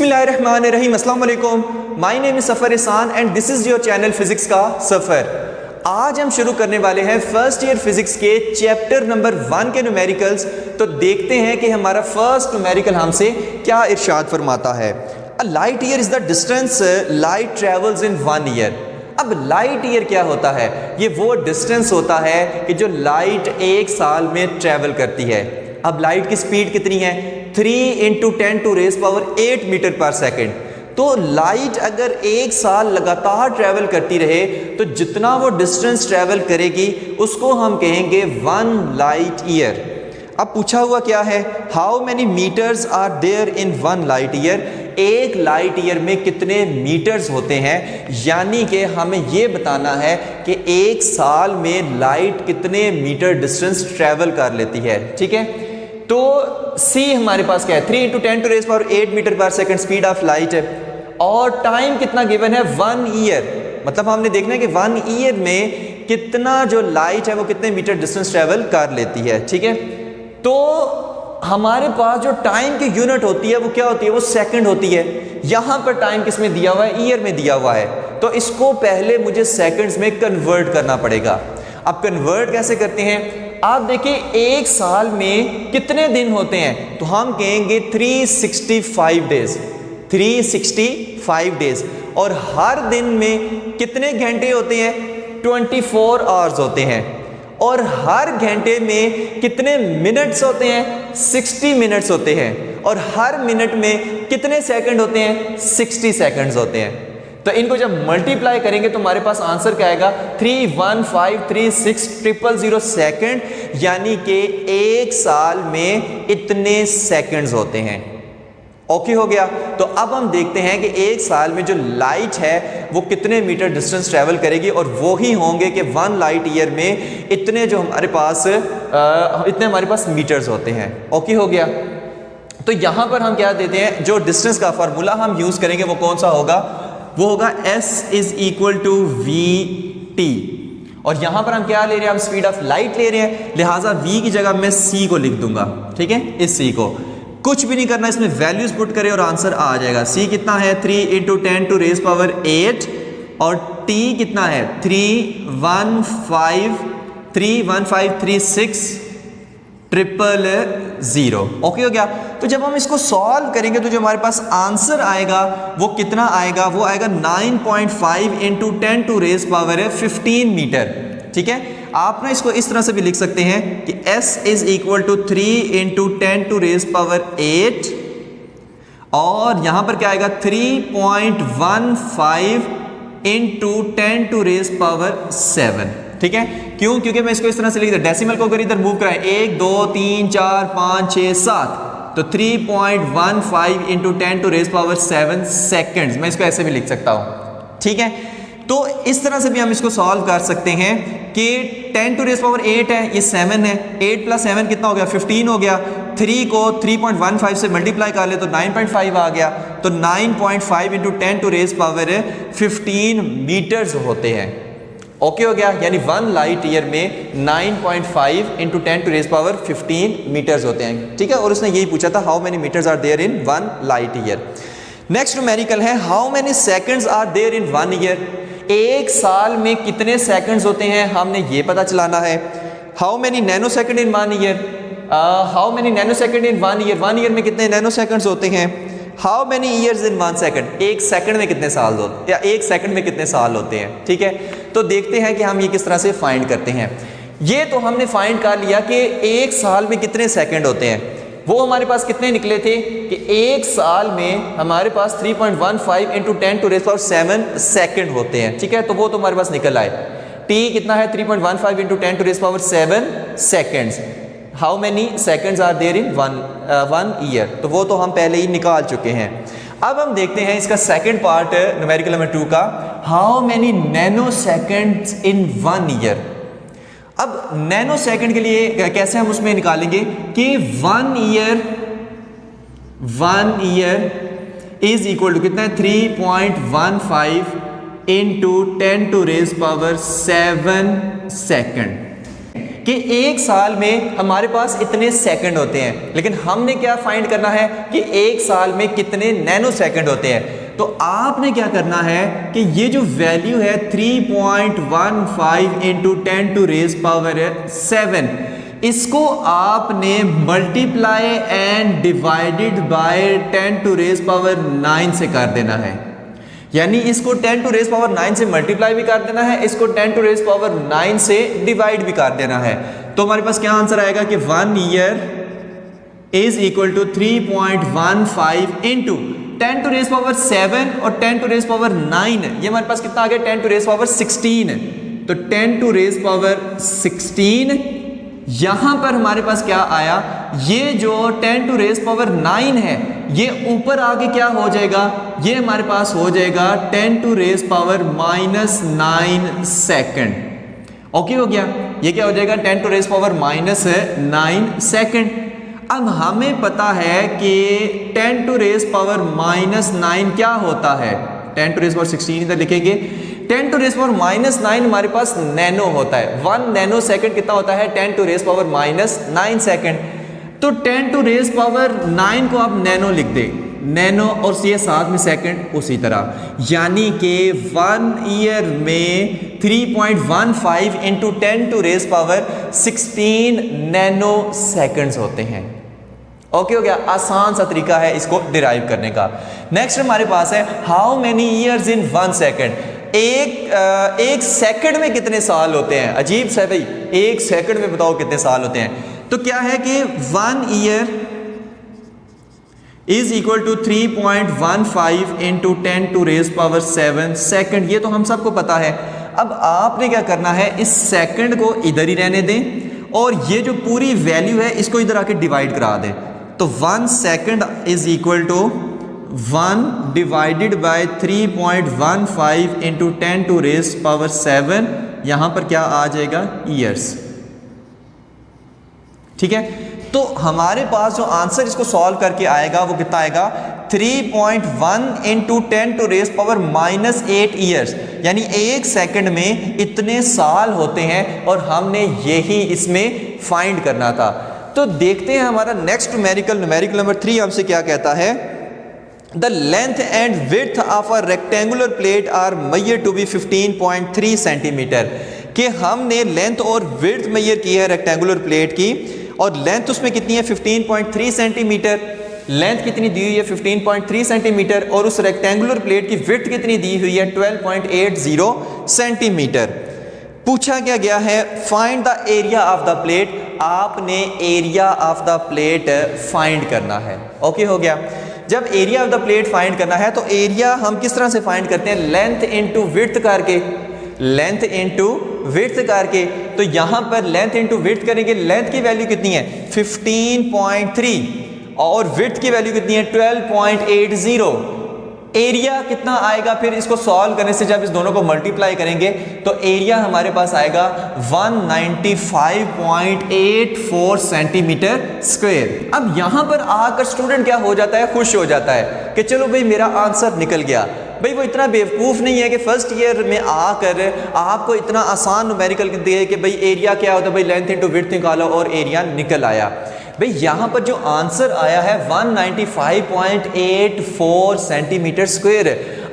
बिस्मिल्लाहिर्रहमानिर्रहीम, अस्सलाम वालेकुम। माय नेम इज सफ़र एहसान and this is your channel physics का सफ़र। आज हम शुरू करने वाले हैं फर्स्ट ईयर फिज़िक्स के चैप्टर नंबर 1 के न्यूमेरिकल्स। तो देखते हैं कि हमारा फर्स्ट न्यूमेरिकल हमसे क्या इरशाद फरमाता है। A light year is the distance light travels in 1 year. अब लाइट ईयर क्या होता है? ये वो डिस्टेंस होता है कि जो लाइट एक साल में ट्रेवल करती है। अब लाइट की स्पीड कितनी है? 3 × 10⁸ मीटर पर सेकेंड। तो लाइट अगर एक साल लगातार ट्रैवल करती रहे तो जितना वो डिस्टेंस ट्रैवल करेगी उसको हम कहेंगे 1 लाइट ईयर। अब पूछा हुआ क्या है? How many metres are there in 1 light year. एक लाइट ईयर में कितने मीटर्स होते हैं, यानी कि हमें ये बताना है कि एक साल में लाइट कितने मीटर डिस्टेंस ट्रैवल कर लेती है। ठीक है, तो C हमारे पास क्या है? 3 × 10⁸ मीटर पर सेकेंड स्पीड ऑफ लाइट है और टाइम कितना गिवन है? 1 ईयर। मतलब हमने देखना है कि 1 ईयर में कितना जो लाइट है वो कितने मीटर डिस्टेंस ट्रैवल कर लेती है। ठीक है, तो हमारे पास जो टाइम की यूनिट होती है वो क्या होती है? वो सेकंड होती है। यहाँ पर टाइम किस में दिया हुआ है? ईयर में दिया हुआ है। तो इसको पहले मुझे सेकंड्स में कन्वर्ट करना पड़ेगा। अब कन्वर्ट कैसे करते हैं? आप देखिए एक साल में कितने दिन होते हैं, तो हम कहेंगे 365 डेज। 365 डेज। और हर दिन में कितने घंटे होते हैं? 24 आवर्स होते हैं। और हर घंटे में कितने मिनट्स होते हैं? 60 मिनट्स होते हैं। और हर मिनट में कितने सेकंड होते हैं? 60 सेकंड्स होते हैं। तो इनको जब मल्टीप्लाई करेंगे तो हमारे पास आंसर क्या आएगा? 3153600 सेकंड, यानी कि एक साल में इतने सेकंड्स होते हैं। ओके हो गया। तो अब हम देखते हैं कि एक साल में जो लाइट है वो कितने मीटर डिस्टेंस ट्रैवल करेगी, और वो ही होंगे कि 1 लाइट ईयर में इतने जो हमारे पास मीटर्स होते हैं। ओके हो गया। तो यहां पर हम क्या देते हैं, जो डिस्टेंस का फार्मूला हम यूज करेंगे वो कौन सा होगा? वो होगा S = VT। और यहां पर हम क्या ले रहे हैं? हम स्पीड ऑफ लाइट ले रहे हैं, लिहाजा V की जगह मैं C को लिख दूंगा। ठीक है, इस C को कुछ भी नहीं करना, इसमें वैल्यूज पुट करें और आंसर आ जाएगा। C कितना है? 3 × 10⁸ और T कितना है? 3153600। ओके हो गया। तो जब हम इसको सॉल्व करेंगे तो जो हमारे पास आंसर आएगा वो कितना आएगा? वो आएगा 9.5 × 10⁻15 मीटर। ठीक है, आप ना इसको इस तरह से भी लिख सकते हैं कि S = 3 × 10⁸ और यहां पर क्या आएगा? 3.15 × 10⁻7। ठीक है, क्यों? क्योंकि मैं इसको इस तरह से लिख दिया, डेसिमल को अगर इधर मूव कराएं 1 2 3 4 5 6 7, तो 3.15 × 10⁻7 सेकेंड्स। मैं इसको ऐसे भी लिख सकता हूं। ठीक है, तो इस तरह से भी हम इसको सॉल्व कर सकते हैं कि 10⁸ है, ये 7 है, 8 + 7 कितना हो गया? 15 हो गया। 3 को 3.15 से मल्टीप्लाई कर ले तो 9.5 आ गया। तो 9.5 × 10⁻15 मीटर्स होते हैं। ओके हो गया, यानी 1 लाइट ईयर में 9.5 × 10⁻15 मीटर्स होते हैं। ठीक है, और उसने यही पूछा था how many metres are there in 1 light year. Next numerical है how many seconds are there in 1 year. एक साल में कितने सेकंड्स होते हैं हमने ये पता चलाना है। How many nano second in 1 year. How many nano second in 1 year. 1 year में कितने नैनो सेकंड्स होते हैं? How many years in 1 second. एक सेकंड में कितने साल होते, या एक सेकंड में कितने साल होते हैं। ठीक है, तो देखते हैं कि हम ये किस तरह से फाइंड करते हैं। ये तो हमने फाइंड कर लिया कि एक साल में कितने सेकंड होते हैं। वो हमारे पास कितने निकले थे कि एक साल में हमारे पास 3.15 × 10⁻7 सेकंड होते हैं। ठीक है, तो वो तो हमारे पास निकल आए। T कितना है? 3.15 × 10⁻7 seconds. How many seconds are there in 1 year, तो वो तो हम पहले ही निकाल चुके हैं। अब हम देखते हैं इसका सेकंड पार्ट न्यूमेरिकल नंबर 2 का, how many nano seconds in 1 year. अब नैनो सेकंड के लिए कैसे हम उसमें निकालेंगे कि 1 ईयर इज इक्वल टू कितना है? 3.15 × 10⁻7 सेकंड। कि एक साल में हमारे पास इतने सेकंड होते हैं, लेकिन हमने क्या फाइंड करना है कि एक साल में कितने नैनो सेकंड होते हैं। तो आपने क्या करना है कि ये जो वैल्यू है 3.15 इंटू 10 टू रेज पावर 7, इसको आपने multiply and divided by 10 to raise power 9 से कर देना है। यानी इसको 10 टू रेज पावर 9 से मल्टीप्लाई भी कर देना है, इसको 10 टू रेज पावर 9 से डिवाइड भी कर देना है। तो हमारे पास क्या आंसर आएगा कि 1 year is equal to 3.15 into 10 to raise power 7 और 10 टू रेज पावर 9, ये हमारे पास कितना आ गया 10 टू रेज पावर 16। तो 10 टू रेज पावर 16, यहां पर हमारे पास क्या आया, ये जो 10 टू रेज पावर 9 है ये ऊपर आके क्या हो जाएगा, ये हमारे पास हो जाएगा 10 to raise power -9 second. Okay हो गया, ये क्या हो जाएगा 10 टू रेज पावर -9 सेकंड। अब हमें पता है कि 10 टू रेज पावर -9 क्या होता है, 10 टू रेज पावर 16 इधर लिखेंगे, 10 टू रेज पावर -9 हमारे पास नैनो होता है। 1 नैनो सेकंड कितना होता है 10 टू रेज पावर -9 सेकंड। तो 10 टू रेज पावर 9 को आप नैनो लिख दे, नैनो और ये साथ में सेकंड उसी तरह, यानी कि 1 ईयर में 3.15 into 10 to raise power 16 nano seconds होते हैं। ओके हो गया, आसान सा तरीका है इसको डिराइव करने का। नेक्स्ट हमारे पास है how many years in 1 second. एक सेकंड में कितने साल होते हैं, अजीब सा भाई, एक सेकंड में बताओ कितने साल होते हैं। तो क्या है कि 1 year is equal to 3.15 into 10 to raise power 7 second, ये तो हम सबको पता है। अब आपने क्या करना है, इस सेकंड को इधर ही रहने दें और ये जो पूरी वैल्यू है इसको इधर आके डिवाइड करा दें। तो 1 second is equal to 1 divided by 3.15 into 10 to raise power 7, यहां पर क्या आ जाएगा ईयर्स। ठीक है, तो हमारे पास जो आंसर इसको सॉल्व करके आएगा वो कितना आएगा 3.1 into 10 to raise power -8 years, यानी एक सेकंड में इतने साल होते हैं और हमने यही इसमें फाइंड करना था। तो देखते हैं हमारा नेक्स्ट न्यूमेरिकल नंबर 3 हमसे क्या कहता है। The length and width of a rectangular plate are measured to be 15.3 centimetre, कि हमने लेंथ और विड्थ मेजर की है रेक्टेंगुलर प्लेट की और लेंथ उसमें कितनी है 15.3 सेंटीमीटर, लेंथ कितनी दी हुई है 15.3 सेंटीमीटर और उस रेक्टेंगुलर प्लेट की विड्थ कितनी दी हुई है 12.80 सेंटीमीटर। पूछा क्या गया है find the area of the plate, आपने area of the plate find करना है। ओके हो गया, जब area of the plate find करना है तो एरिया हम किस तरह से फाइंड करते हैं, लेंथ इनटू विड्थ करके, लेंथ इनटू विड्थ करके। तो यहां पर लेंथ इनटू विड्थ करेंगे, लेंथ की वैल्यू कितनी है 15.3 और विड्थ की वैल्यू कितनी है 12.80। एरिया कितना आएगा फिर इसको सॉल्व करने से, जब इस दोनों को मल्टीप्लाई करेंगे तो एरिया हमारे पास आएगा 195.84 सेंटीमीटर स्क्वायर। अब यहां पर आकर स्टूडेंट क्या हो जाता है, खुश हो जाता है कि चलो भाई मेरा आंसर निकल गया। भाई वो इतना बेवकूफ़ नहीं है कि फर्स्ट ईयर में आकर आपको इतना आसान न्यूमेरिकल दिए कि भाई एरिया क्या होता है, भाई लेंथ इनटू विड्थ निकालो और एरिया निकल आया। भाई यहाँ पर जो आंसर आया है 195.84 सेंटीमीटर स्क्वायर,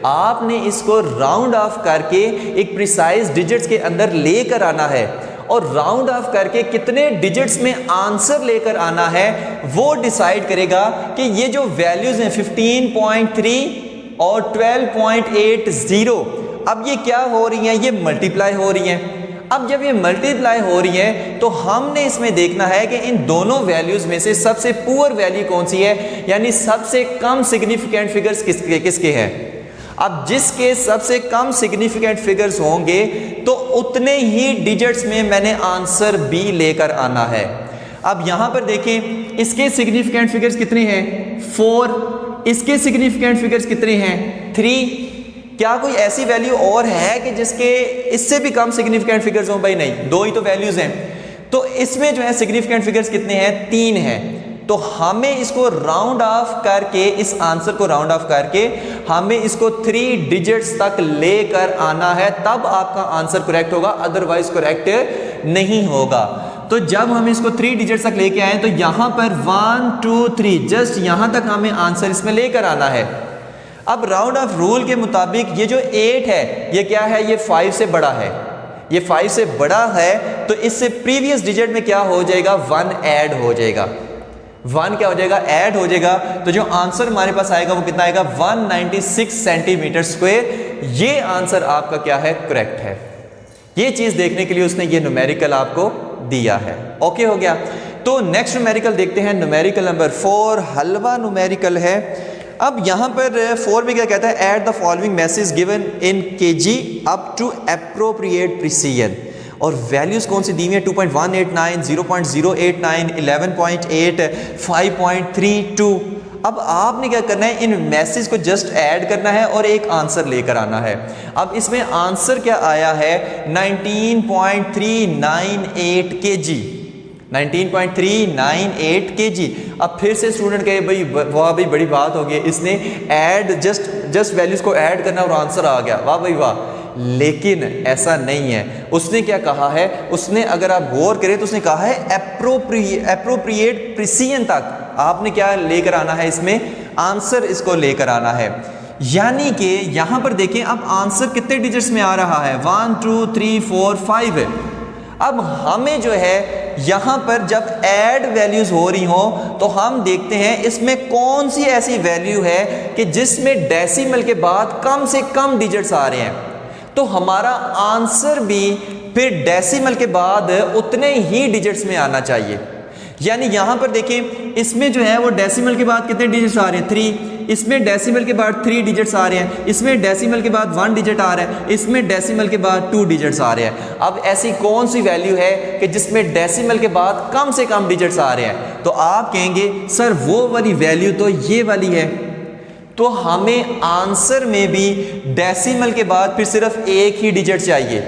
आपने इसको राउंड ऑफ करके एक प्रिसाइज डिजिट्स के अंदर लेकर आना है और राउंड ऑफ करके कितने डिजिट्स में आंसर लेकर आना है वो डिसाइड करेगा कि ये जो वैल्यूज हैं 15.3 और 12.80, अब ये क्या हो रही हैं, ये मल्टीप्लाई हो रही हैं। अब जब ये मल्टीप्लाई हो रही है तो हमने इसमें देखना है कि इन दोनों वैल्यूज में से सबसे पुअर वैल्यू कौन सी है, यानी सबसे कम सिग्निफिकेंट फिगर्स किसके हैं। अब जिसके सबसे कम सिग्निफिकेंट फिगर्स होंगे तो उतने ही डिजिट्स में मैंने आंसर बी लेकर आना है। अब यहां पर देखें इसके सिग्निफिकेंट फिगर्स कितने हैं 4, इसके सिग्निफिकेंट फिगर्स कितने हैं 3। क्या कोई ऐसी वैल्यू और है कि जिसके इससे भी कम सिग्निफिकेंट फिगर्स हों, भाई नहीं, 2 ही तो वैल्यूज हैं। तो इसमें जो है सिग्निफिकेंट फिगर्स कितने हैं 3 हैं। तो हमें इसको राउंड ऑफ करके, इस आंसर को राउंड ऑफ करके हमें इसको 3 डिजिट्स तक लेकर आना है, तब आपका आंसर करेक्ट होगा, अदरवाइज करेक्ट नहीं होगा। तो जब हम इसको 3 डिजिट तक लेके आए तो यहां पर 1 2 3 जस्ट यहां तक हमें आंसर इसमें लेकर आना है। अब राउंड ऑफ रूल के मुताबिक ये जो 8 है ये क्या है, ये 5 से बड़ा है, ये 5 से बड़ा है, तो इससे प्रीवियस डिजिट में क्या हो जाएगा, 1 ऐड हो जाएगा। 1 क्या हो जाएगा, ऐड हो जाएगा। तो जो आंसर हमारे पास आएगा वो कितना आएगा, 196 सेंटीमीटर स्क्वायर। ये आंसर आपका क्या है, करेक्ट है। ये चीज देखने के लिए उसने ये न्यूमेरिकल आपको दिया है। ओके हो गया। तो नेक्स्ट न्यूमेरिकल देखते हैं, न्यूमेरिकल नंबर 4 हलवा न्यूमेरिकल है। अब यहां पर 4 में क्या कहता है, add the following message given in kg up to appropriate precision. और वैल्यूज कौन सी दी हुई है, 2.189, 0.089, 11.8, 5.32। अब आपने क्या करना है, इन मैसेज को जस्ट ऐड करना है और एक आंसर लेकर आना है। अब इसमें आंसर क्या आया है, 19.398 kg, 19.398 kg। अब फिर से स्टूडेंट कहे भाई वाह भाई बड़ी बात हो गई, इसने ऐड जस्ट वैल्यूज को ऐड करना और आंसर आ गया, वाह भाई वाह। लेकिन ऐसा नहीं है। उसने क्या कहा है, उसने अगर आप गौर करें तो उसने कहा है एप्रोप्रिएट प्रिसीजन तक आपने क्या लेकर आना है, इसमें आंसर इसको लेकर आना है। यानी कि यहां पर देखें अब आंसर कितने डिजिट्स में आ रहा है, 1 2 3 4 5 है। अब हमें जो है यहां पर जब ऐड वैल्यूज हो रही हो तो हम देखते हैं इसमें कौन सी ऐसी वैल्यू है कि जिसमें डेसिमल के बाद कम से कम डिजिट्स आ रहे हैं, तो हमारा आंसर भी फिर डेसिमल के बाद उतने ही डिजिट्स में आना चाहिए। यानी यहां पर देखें इसमें जो है वो डेसिमल के बाद कितने डिजिट्स आ रहे हैं, 3, इसमें डेसिमल के बाद 3 डिजिट्स आ रहे हैं, इसमें डेसिमल के बाद 1 डिजिट आ रहा है, इसमें डेसिमल के बाद 2 डिजिट्स आ रहे हैं। अब ऐसी कौन सी वैल्यू है कि जिसमें डेसिमल के बाद कम से कम डिजिट्स आ रहे हैं, तो आप कहेंगे सर वो वाली वैल्यू तो ये वाली है। तो हमें आंसर में भी डेसिमल के बाद फिर सिर्फ एक ही डिजिट चाहिए,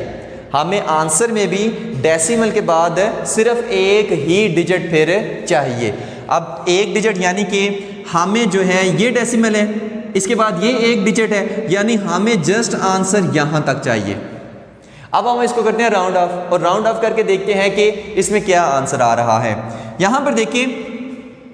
हमें आंसर में भी डेसिमल के बाद सिर्फ एक ही डिजिट फिर चाहिए। अब एक डिजिट यानी कि हमें जो है ये डेसिमल है, इसके बाद ये एक डिजिट है, यानी हमें जस्ट आंसर यहां तक चाहिए। अब हम इसको करते हैं राउंड ऑफ, और राउंड ऑफ करके देखते हैं कि इसमें क्या आंसर आ रहा है। यहां पर देखिए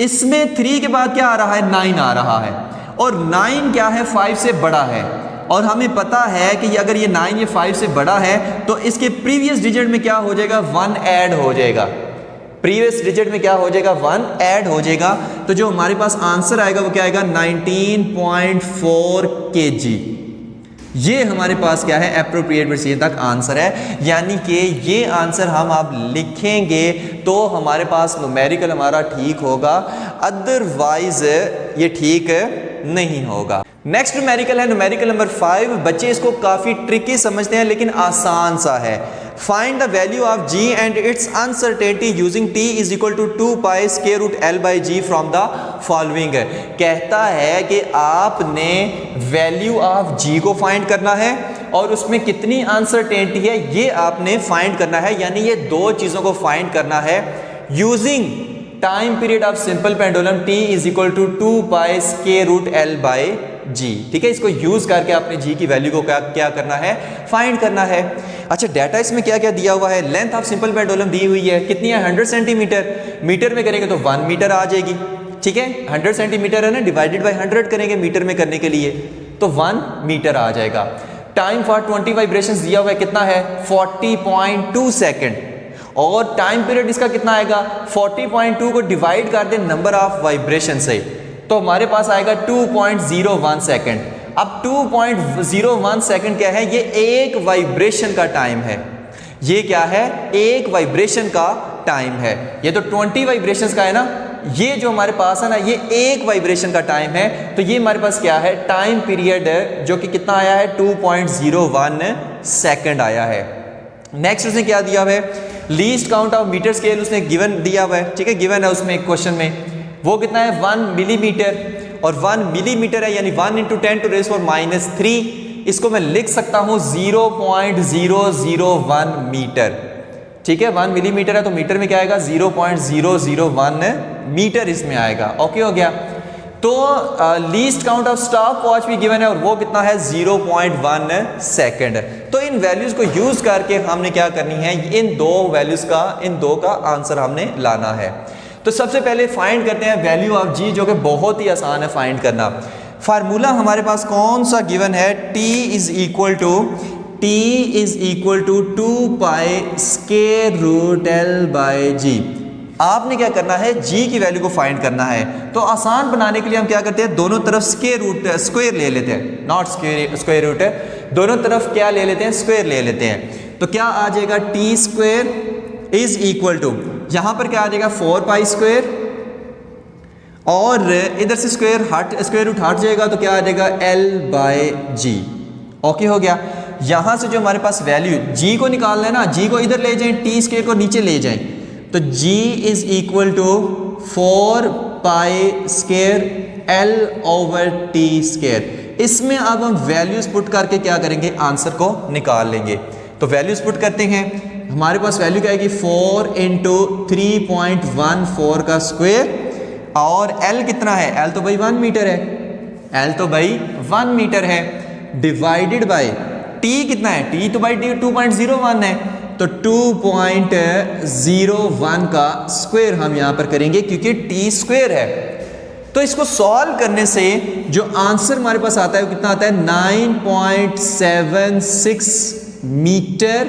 इसमें 3 के बाद क्या आ रहा है, 9 आ रहा है, और 9 क्या है, 5 से बड़ा है। और हमें पता है कि अगर ये 9 ये 5 से बड़ा है तो इसके प्रीवियस डिजिट में क्या हो जाएगा, 1 ऐड हो जाएगा। प्रीवियस डिजिट में क्या हो जाएगा, 1 ऐड हो जाएगा। तो जो हमारे पास आंसर आएगा वो क्या आएगा, 19.4 kg। ये हमारे पास क्या है, एप्रोप्रिएट प्रिसीजन तक आंसर है। यानी कि ये आंसर हम आप लिखेंगे तो हमारे पास न्यूमेरिकल हमारा ठीक होगा, अदरवाइज ये ठीक नहीं होगा। नेक्स्ट न्यूमेरिकल है न्यूमेरिकल नंबर 5। बच्चे इसको काफ़ी ट्रिकी समझते हैं लेकिन आसान सा है। Find the value of g and its uncertainty using t is equal to 2 pi square root l by g from the following. कहता है कि आपने वैल्यू ऑफ g को फाइंड करना है और उसमें कितनी अनसर्टेनिटी है ये आपने फाइंड करना है। यानी ये दो चीज़ों को फाइंड करना है using time period of simple pendulum t is equal to 2 pi square root l by g. ठीक है, इसको यूज करके आपने जी की वैल्यू को क्या करना है, फाइंड करना है। अच्छा, डाटा इसमें क्या क्या दिया हुआ है, लेंथ ऑफ सिंपल पेंडुलम दी हुई है, कितनी है 100 सेंटीमीटर, मीटर में करेंगे तो 1 मीटर आ जाएगी। ठीक है, 100 सेंटीमीटर है ना, डिवाइडेड बाय 100 करेंगे मीटर में करने के लिए तो 1 मीटर आ जाएगा। टाइम फॉर 20 वाइब्रेशंस दिया हुआ है, कितना है 40.2 सेकेंड, और टाइम पीरियड इसका कितना आएगा, 40.2 को डिवाइड कर दे नंबर ऑफ वाइब्रेशन से तो हमारे पास आएगा 2.01 सेकेंड। अब 2.01 सेकेंड क्या है, ये एक वाइब्रेशन का टाइम है। ये क्या है, एक वाइब्रेशन का टाइम है। ये तो 20 वाइब्रेशंस का है ना, ये जो हमारे पास है ना ये एक वाइब्रेशन का टाइम है। तो ये हमारे पास क्या है, टाइम पीरियड जो कि कितना आया है 2.01 सेकेंड आया है। नेक्स्ट उसने क्या दिया हुआ है, least count of metre scale उसने गिवन दिया हुआ है। ठीक है, गिवन है उसमें एक क्वेश्चन में, वो कितना है 1 मिलीमीटर, और 1 मिलीमीटर है यानी 1 × 10⁻³ इसको मैं लिख सकता हूं 0.001 मीटर। ठीक है, 1 मिलीमीटर है तो मीटर में क्या आएगा 0.001 मीटर इसमें आएगा। ओके हो गया। तो least count of stop watch भी गिवन है और वो कितना है 0.1 सेकेंड। तो इन वैल्यूज को यूज करके हमने क्या करनी है, इन दो का आंसर हमने लाना है। तो सबसे पहले फाइंड करते हैं वैल्यू ऑफ जी, जो कि बहुत ही आसान है फाइंड करना। फार्मूला हमारे पास कौन सा गिवन है, t is equal to 2 pi square root l by g. आपने क्या करना है, g की वैल्यू को फाइंड करना है। तो आसान बनाने के लिए हम क्या करते हैं, दोनों तरफ स्क्वायर ले लेते हैं, नॉट स्क्वायर रूट, दोनों तरफ क्या ले लेते हैं, स्क्वायर ले लेते हैं। तो क्या आ जाएगा, t square is equal to, यहां पर क्या आ जाएगा 4 पाई स्क्वायर, और इधर से स्क्वायर रूट हट जाएगा तो क्या आ जाएगा l बाय जी। ओके हो गया। यहां से जो हमारे पास वैल्यू g को निकालना है ना, g को इधर ले जाएं, टी स्क्वायर को नीचे ले जाएं, तो g is equal to 4 pi square l over t square. इसमें अब हम वैल्यूज पुट करके क्या करेंगे, आंसर को निकाल लेंगे। तो वैल्यूज पुट करते हैं, हमारे पास वैल्यू क्या आएगी, 4 इंटू 3.14 का स्क्वायर, और l कितना है, l तो भाई 1 मीटर है, l तो भाई 1 मीटर है, डिवाइडेड बाय t कितना है, t तो भाई 2.01 है, तो 2.01 का स्क्वायर हम यहां पर करेंगे क्योंकि t स्क्वायर है। तो इसको सॉल्व करने से जो आंसर हमारे पास आता है वो कितना आता है, 9.76 मीटर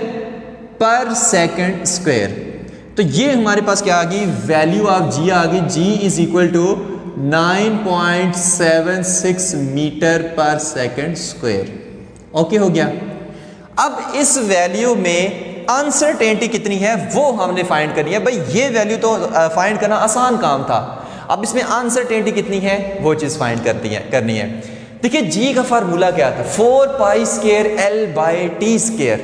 पर सेकंड स्क्वायर। तो ये हमारे पास क्या आ गई, वैल्यू ऑफ g आ गई, g is equal to 9.76 metre per second square. Okay हो गया। अब इस वैल्यू में अनसर्टेनिटी कितनी है वो हमने फाइंड करनी है। भाई ये वैल्यू तो फाइंड करना आसान काम था, अब इसमें अनसर्टेनिटी कितनी है वो चीज फाइंड करनी है। देखिए जी का फार्मूला क्या था, 4 pi square l by t square,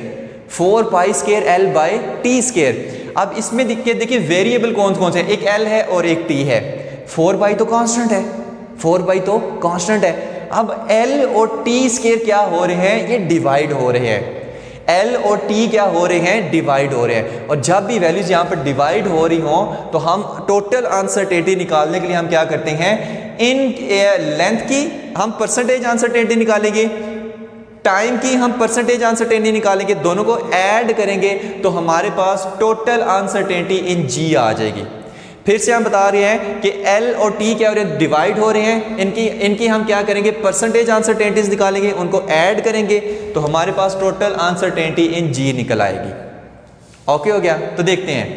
4 pi square l by t square. अब इसमें देखिए वेरिएबल कौन कौन से, एक l है और एक t है। 4 पाई तो कांस्टेंट है, 4 पाई तो कांस्टेंट है। अब l और t स्क्वायर क्या हो रहे हैं, ये डिवाइड हो रहे हैं, L और T क्या हो रहे हैं, डिवाइड हो रहे हैं। और जब भी वैल्यूज यहाँ पर डिवाइड हो रही हो तो हम टोटल अनसर्टेनिटी निकालने के लिए हम क्या करते हैं, इन लेंथ की हम परसेंटेज अनसर्टेनिटी निकालेंगे, टाइम की हम परसेंटेज अनसर्टेनिटी निकालेंगे, दोनों को ऐड करेंगे तो हमारे पास टोटल अनसर्टेनिटी इन G आ जाएगी। फिर से हम बता रहे हैं कि L और T क्या हो रहे हैं, डिवाइड हो रहे हैं, इनकी हम क्या करेंगे, परसेंटेज अनसर्टेनिटीज निकालेंगे, उनको ऐड करेंगे तो हमारे पास टोटल अनसर्टेनिटी इन G निकल आएगी। ओके हो गया। तो देखते हैं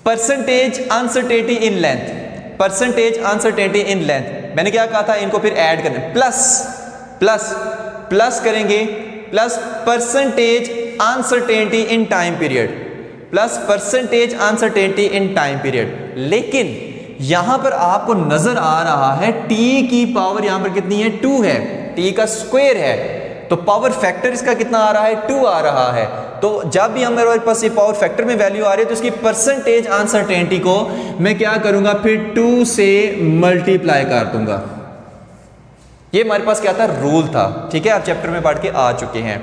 percentage uncertainty in length, percentage uncertainty in length, मैंने क्या कहा था, इनको फिर ऐड करना, प्लस करेंगे, plus percentage uncertainty in time period, plus percentage uncertainty in time period. लेकिन यहां पर आपको नजर आ रहा है t की पावर यहां पर कितनी है, 2 है, t का स्क्वायर है, तो पावर फैक्टर इसका कितना आ रहा है, 2 आ रहा है। तो जब भी हमारे पास ये पावर फैक्टर में वैल्यू आ रही है तो इसकी परसेंटेज अनसर्टेनिटी को मैं क्या करूंगा, फिर 2 से मल्टीप्लाई कर दूंगा। ये हमारे पास क्या था, रूल था, ठीक है, आप चैप्टर में पढ़ के आ चुके हैं।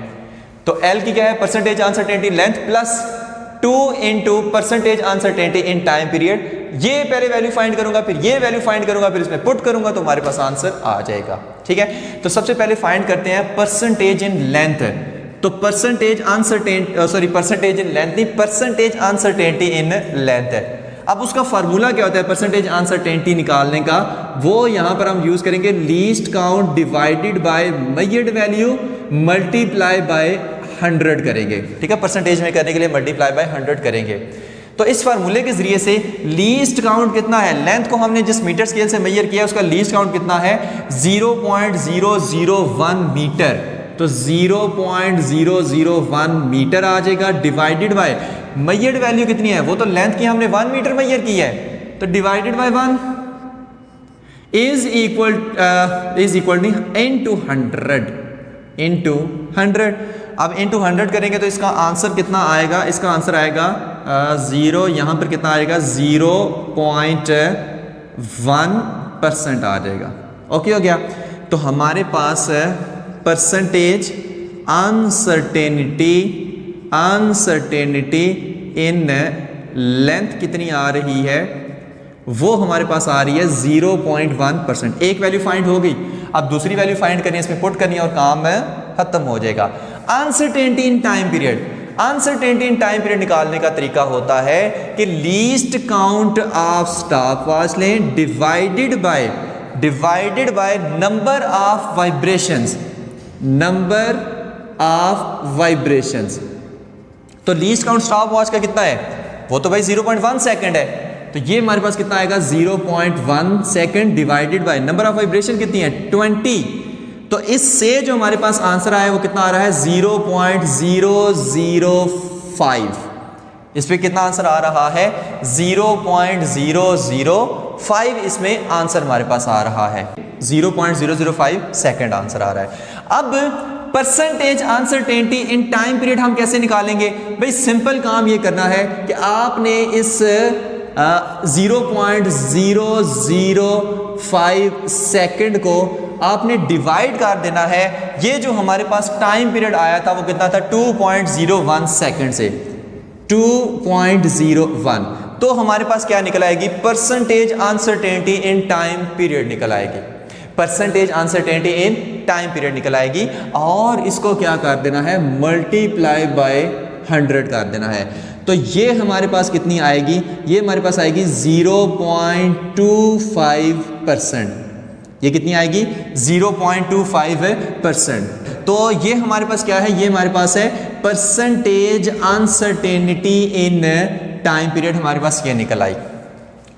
तो L की क्या है, percentage uncertainty length plus 2 into percentage uncertainty in time period. ये पहले वैल्यू फाइंड करूंगा, फिर ये वैल्यू फाइंड करूंगा, फिर इसमें पुट करूंगा तो हमारे पास आंसर आ जाएगा। ठीक है, तो सबसे पहले फाइंड करते हैं परसेंटेज इन लेंथ। तो परसेंटेज इन लेंथ नहीं, परसेंटेज अनसर्टेनिटी इन लेंथ है। अब उसका फार्मूला क्या होता है परसेंटेज अनसर्टेनिटी निकालने का, वो यहां पर हम यूज करेंगे least count divided by measured value multiply by 100 करेंगे। ठीक है, परसेंटेज में करने के लिए मल्टीप्लाई बाय 100 करेंगे। तो इस फार्मूले के जरिए से लीस्ट काउंट कितना है, लेंथ को हमने जिस मीटर स्केल से मेजर किया उसका लीस्ट काउंट कितना है, 0.001 मीटर। तो 0.001 मीटर आ जाएगा, डिवाइडेड बाय मेजर्ड वैल्यू कितनी है, वो तो लेंथ की हमने 1 मीटर मेजर की है, तो divided by 1 is equal into 100। अब इनटू 100 करेंगे तो इसका आंसर कितना आएगा, इसका आंसर आएगा 0, यहाँ पर कितना आएगा 0.1% आ जाएगा। ओके हो गया। तो हमारे पास परसेंटेज अनसर्टेनिटी इन लेंथ कितनी आ रही है, वो हमारे पास आ रही है 0.1%। एक वैल्यू फाइंड हो गई, अब दूसरी वैल्यू फाइंड करनी है, इसमें पुट करनी है और काम खत्म हो जाएगा। Uncertainty in time period, uncertainty in time period निकालने का तरीका होता है कि least count of stop watch लें divided by number of vibrations, number of vibrations. तो लीस्ट काउंट स्टॉप वॉच का कितना है, वो तो भाई 0.1 सेकंड है, तो ये हमारे पास कितना आएगा 0.1 second divided by number of vibration कितनी है 20। तो इससे जो हमारे पास आंसर आया वो कितना आ रहा है 0.005। इस पे कितना आंसर आ रहा है 0.005, इसमें आंसर हमारे पास आ रहा है 0.005 सेकंड आंसर आ रहा है। अब percentage uncertainty in time period हम कैसे निकालेंगे भाई, सिंपल काम ये करना है कि आपने इस 0.005 सेकंड को आपने डिवाइड कर देना है। ये जो हमारे पास टाइम पीरियड आया था वो कितना था 2.01 सेकंड से 2.01, तो हमारे पास क्या निकल आएगी percentage uncertainty in time period निकल आएगी, percentage uncertainty in time period निकल आएगी। और इसको क्या कर देना है मल्टीप्लाई बाय 100 कर देना है। तो ये हमारे पास कितनी आएगी, ये हमारे पास आएगी 0.25%। ये कितनी आएगी 0.25%। तो ये हमारे पास क्या है, ये हमारे पास है percentage uncertainty in time period, हमारे पास ये निकल आई।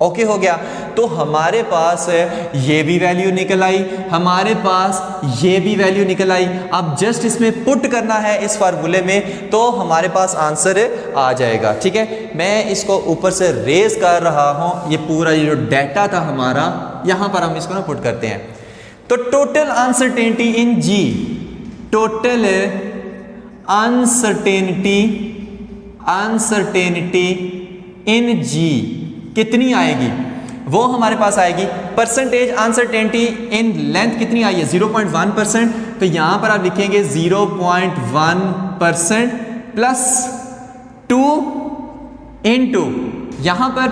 ओके हो गया। तो हमारे पास ये भी वैल्यू निकल आई, हमारे पास ये भी वैल्यू निकल आई। अब जस्ट इसमें पुट करना है इस फार्मूले में, तो हमारे पास आंसर आ जाएगा। ठीक है, मैं इसको ऊपर से रेज कर रहा हूं, ये पूरा ये जो डाटा था हमारा, यहां पर हम इसको ना पुट करते हैं। तो total uncertainty in g, total uncertainty in g कितनी आएगी, वो हमारे पास आएगी परसेंटेज अनसर्टेनिटी इन लेंथ कितनी आई है 0.1%। तो यहां पर आप लिखेंगे 0.1% प्लस 2 इंटू यहां पर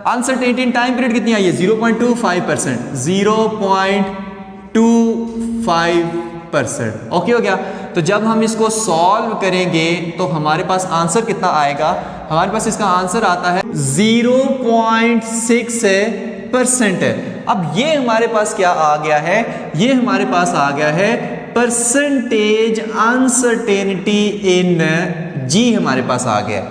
अनसर्टेनिटी इन टाइम पीरियड कितनी आई है 0.25%, 0.25%। ओके हो गया। तो जब हम इसको सॉल्व करेंगे तो हमारे पास आंसर कितना आएगा, हमारे पास इसका आंसर आता है 0.6% है। अब ये हमारे पास क्या आ गया है, ये हमारे पास आ गया है परसेंटेज अनसर्टेनिटी इन जी, हमारे पास आ गया।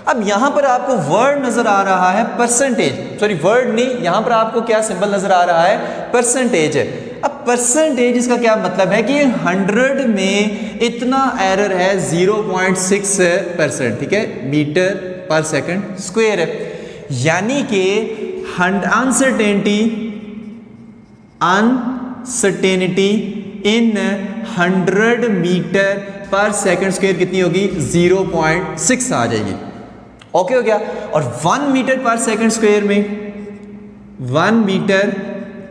अब यहां पर आपको वर्ड नजर आ रहा है परसेंटेज, सॉरी वर्ड नहीं, यहां पर आपको क्या सिंबल नजर आ रहा है परसेंटेज। अब परसेंटेज इसका क्या मतलब है कि 100 में इतना एरर है 0.6%। ठीक है, मीटर पर सेकंड स्क्वायर है, यानी कि अनसर्टेनिटी इन 100 मीटर पर सेकंड स्क्वायर कितनी होगी 0.6 आ जाएगी। ओके हो गया। और 1 मीटर पर सेकंड स्क्वायर में, 1 मीटर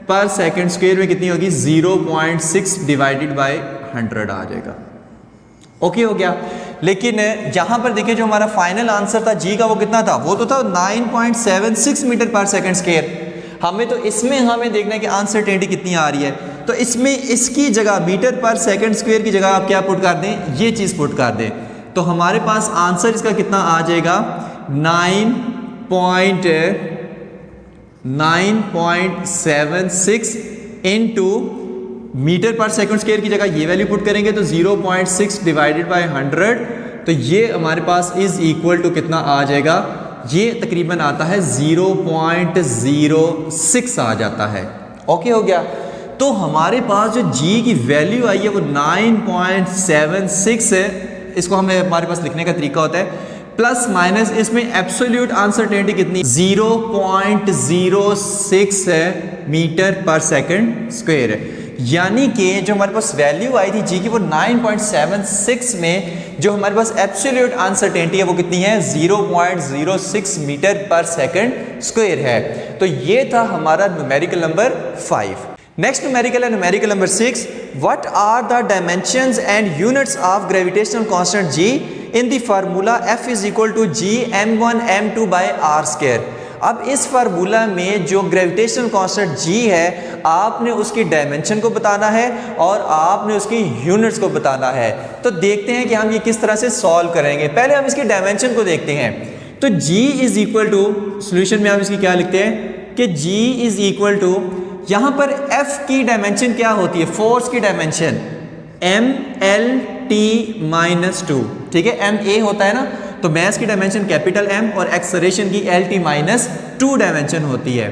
पर सेकंड स्क्वायर में कितनी होगी 0.6 डिवाइडेड बाय 100 आ जाएगा। ओके हो गया। लेकिन यहां पर देखिए जो हमारा फाइनल आंसर था जी का वो कितना था, वो तो था 9.76 मीटर पर सेकंड स्क्वायर। हमें तो इसमें हमें देखना है कि अनसर्टेनिटी कितनी आ रही है, तो इसमें इसकी जगह मीटर पर सेकंड स्क्वायर की जगह आप क्या पुट कर दें, ये चीज पुट कर दें, तो हमारे पास आंसर इसका कितना आ जाएगा 9.76 into metre per second square की जगह ये वैल्यू पुट करेंगे तो 0.6 डिवाइडेड बाय 100, तो ये हमारे पास इज इक्वल टू कितना आ जाएगा, ये तकरीबन आता है 0.06 आ जाता है। ओके हो गया। तो हमारे पास जो जी की वैल्यू आई है वो 9.76 है। इसको हमें हमारे पास लिखने का तरीका होता है प्लस माइनस, इसमें एब्सोल्यूट अनसर्टेनिटी कितनी 0.06 है मीटर पर सेकंड स्क्वायर है, यानी कि जो हमारे पास वैल्यू आई थी जी की वो 9.76 में जो हमारे पास एब्सोल्यूट अनसर्टेनिटी है वो कितनी है 0.06 मीटर पर सेकंड स्क्वायर है। तो ये था हमारा न्यूमेरिकल नंबर 5। नेक्स्ट न्यूमेरिकल है numerical number 6। What are the dimensions and units of gravitational constant G in the formula F is equal to G m1 m2 by r square. अब इस formula में जो ग्रेविटेशनल कांस्टेंट g है, आपने उसकी dimension को बताना है और आपने उसकी यूनिट्स को बताना है। तो देखते हैं कि हम ये किस तरह से सॉल्व करेंगे। पहले हम इसकी डायमेंशन को देखते हैं। तो g is equal to, solution में हम इसकी क्या लिखते हैं कि g इज इक्वल टू, यहाँ पर f की डायमेंशन क्या होती है, फोर्स की डायमेंशन mlt-2, ठीक है, ma होता है ना, तो मास की डायमेंशन कैपिटल M और एक्सेलरेशन की lt-2 डायमेंशन होती है।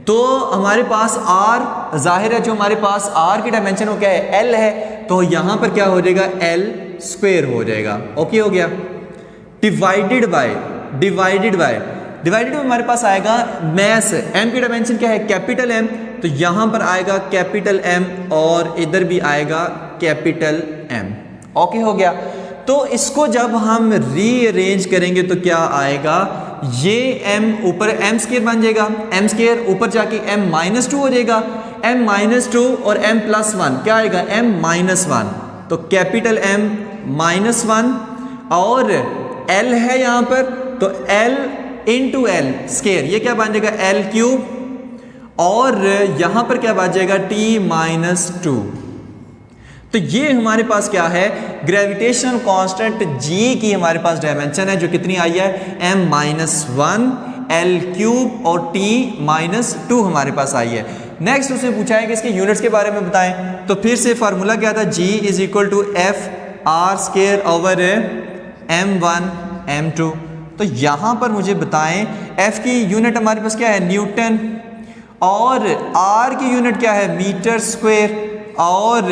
तो हमारे पास r, जाहिर है जो हमारे पास r की डायमेंशन वो क्या है, l है, तो यहाँ पर क्या हो जाएगा, l स्क्वायर हो जाएगा। ओके हो गया। डिवाइडेड बाय हमारे पास आएगा मास, m की डायमेंशन क्या है, कैपिटल M, तो यहाँ पर आएगा कैपिटल M और इधर भी आएगा कैपिटल M। ओके हो गया। तो इसको जब हम रीअरेंज करेंगे तो क्या आएगा, ये m ऊपर m स्क्वायर बन जाएगा, m स्क्वायर ऊपर जाके m-2 हो जाएगा, m-2 और m+1 क्या आएगा, m-1, तो कैपिटल M-1 और l है यहाँ पर, तो l इंटू एल स्क्वायर, ये क्या बन जाएगा, l3, और यहाँ पर क्या बन जाएगा, t-2। तो ये हमारे पास क्या है, ग्रेविटेशनल कांस्टेंट g की हमारे पास डायमेंशन है जो कितनी आई है, m-1, l3 और t-2 हमारे पास आई है। नेक्स्ट उससे पूछा है कि इसके यूनिट्स के बारे में बताएं। तो फिर से फार्मूला क्या था, g is equal to f r square over m1 m2। तो यहाँ पर मुझे बताएं f की यूनिट हमारे पास क्या है, न्यूटन, और r की यूनिट क्या है, मीटर स्क्वायर, और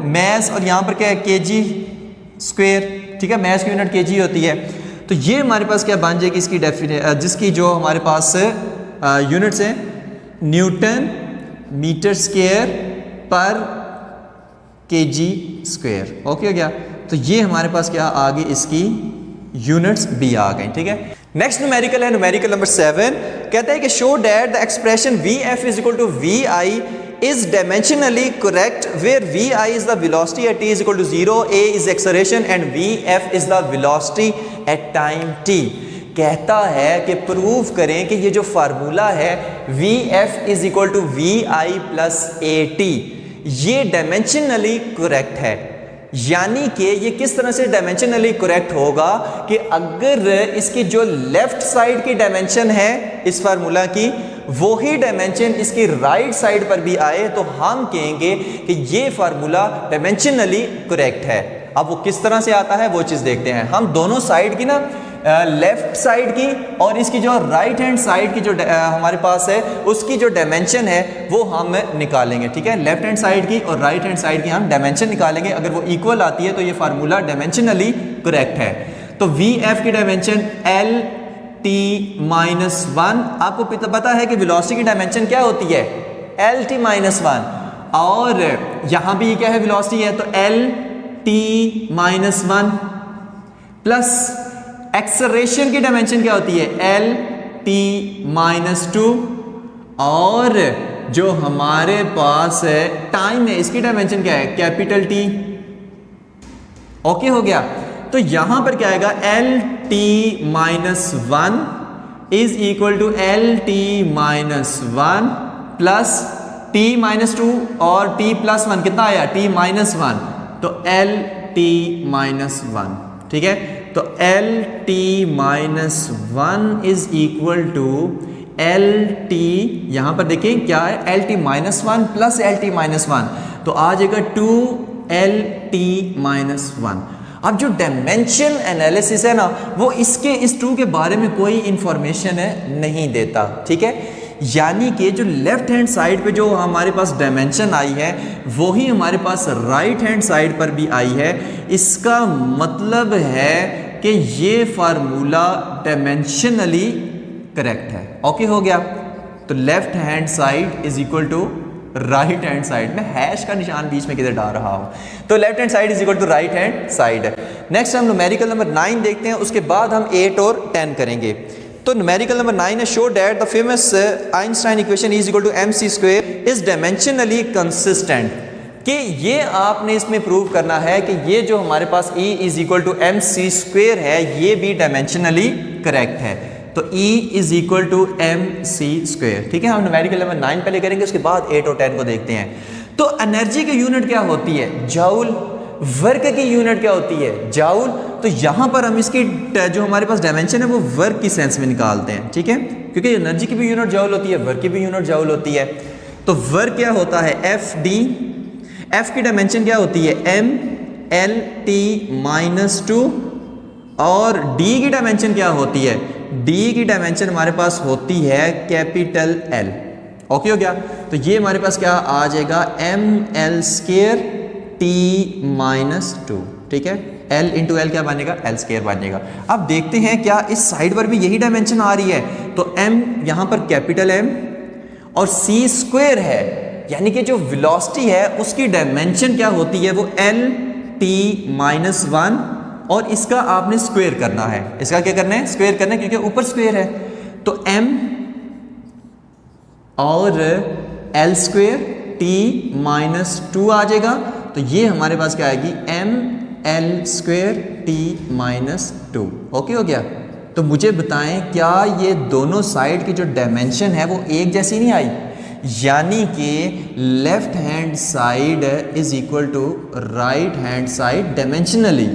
मैस, और यहाँ पर क्या है, केजी स्क्वायर, ठीक है, मैस की यूनिट केजी होती है। तो ये हमारे पास क्या बन जाएगी इसकी जिसकी जो हमारे पास यूनिट्स हैं, न्यूटन मीटर स्क्वायर पर केजी स्क्वायर। ओके हो गया। तो ये हमारे पास क्या आ गई, इसकी यूनिट्स भी आ गई, ठीक है। नेक्स्ट न्यूमेरिकल है, न्यूमेरिकल नंबर 7, कहता है कि show that the expression VF is equal to VI is dimensionally correct where Vi is the velocity at t is equal to 0, A is acceleration and Vf is the velocity at time t। कहता है कि prove करें कि ये जो formula है Vf is equal to Vi plus At, ये dimensionally correct है। यानी कि ये किस तरह से डायमेंशनली करेक्ट होगा कि अगर इसकी जो लेफ्ट साइड की डायमेंशन है इस फार्मूला की, वही डायमेंशन इसकी राइट साइड पर भी आए तो हम कहेंगे कि ये फार्मूला डायमेंशनली करेक्ट है। अब वो किस तरह से आता है वो चीज़ देखते हैं। हम दोनों साइड की ना, लेफ्ट साइड की और इसकी जो राइट हैंड साइड की जो हमारे पास है उसकी जो डायमेंशन है वो हम निकालेंगे, ठीक है। लेफ्ट हैंड साइड की और राइट हैंड साइड की हम डायमेंशन निकालेंगे। अगर वो इक्वल आती है तो ये फार्मूला डायमेंशनली करेक्ट है। तो VF की डायमेंशन LT-1, आपको पता है कि वेलोसिटी की डायमेंशन क्या होती है, LT-1, और यहाँ भी क्या है, वेलोसिटी है, तो LT-1 प्लस एक्सेलरेशन की डायमेंशन क्या होती है, LT-2, और जो हमारे पास है टाइम है इसकी डायमेंशन क्या है, कैपिटल T। ओके हो गया। तो यहां पर क्या आएगा, LT-1 is equal to LT-1 plus T-2 और T+1 कितना आया, T-1, तो LT-1, ठीक है। तो LT-1 is equal to LT, यहां पर देखिए क्या है, LT-1 प्लस LT-1, तो आ जाएगा 2LT-1। अब जो डायमेंशन एनालिसिस है ना, वो इसके इस 2 के बारे में कोई इंफॉर्मेशन नहीं देता, ठीक है। यानी कि जो लेफ्ट हैंड साइड पे जो हमारे पास डायमेंशन आई है वही हमारे पास राइट हैंड साइड पर भी आई है। इसका मतलब है कि ये फार्मूला डायमेंशनली करेक्ट है। ओके हो गया। तो left hand side is equal to right hand side, में हैश का निशान बीच में किधर डाल रहा हूं, तो left hand side is equal to right hand side. Next हम न्यूमेरिकल नंबर 9 देखते हैं, उसके बाद हम 8 और 10 करेंगे। तो न्यूमेरिकल नंबर 9 है, show that the famous Einstein equation is equal to mc² is dimensionally consistent. कि ये आपने इसमें प्रूव करना है कि ये जो हमारे पास E is equal to mc² है ये भी डायमेंशनली करेक्ट है। तो E is equal to mc²। ठीक है, हम न्यूमेरिकल नंबर 9 पहले करेंगे, उसके बाद 8 और 10 को देखते हैं। तो एनर्जी की यूनिट क्या होती है? जूल। वर्क की यूनिट क्या होती है? जूल। तो यहां पर हम इसकी जो हमारे पास डायमेंशन है वो वर्क की सेंस में निकालते हैं। ठीक है, क्योंकि एनर्जी की भी यूनिट जूल होती है, वर्क की भी यूनिट जूल होती है। तो वर्क क्या होता है? FD। F की डायमेंशन क्या होती है? mLT-2। और D की डायमेंशन क्या होती है? D की डायमेंशन हमारे पास होती है कैपिटल L। ओके हो गया? तो ये हमारे पास क्या आ जाएगा? mL²T-2। ठीक है, L इंटू L क्या बनेगा? L² बनेगा। अब देखते हैं क्या इस साइड पर भी यही डायमेंशन आ रही है? तो M यहां पर कैपिटल M और c² है, यानी कि जो वेलोसिटी है उसकी डायमेंशन क्या होती है? वो LT-1 और इसका आपने स्क्वायर करना है। इसका क्या करना है? स्क्वायर करना है, क्योंकि ऊपर स्क्वायर है। तो M और L²T-2 आ जाएगा। तो ये हमारे पास क्या आएगी? mL²T-2। ओके हो गया? तो मुझे बताएं क्या ये दोनों साइड की जो डायमेंशन है वो एक जैसी नहीं आई? यानी कि left hand side is equal to right hand side dimensionally.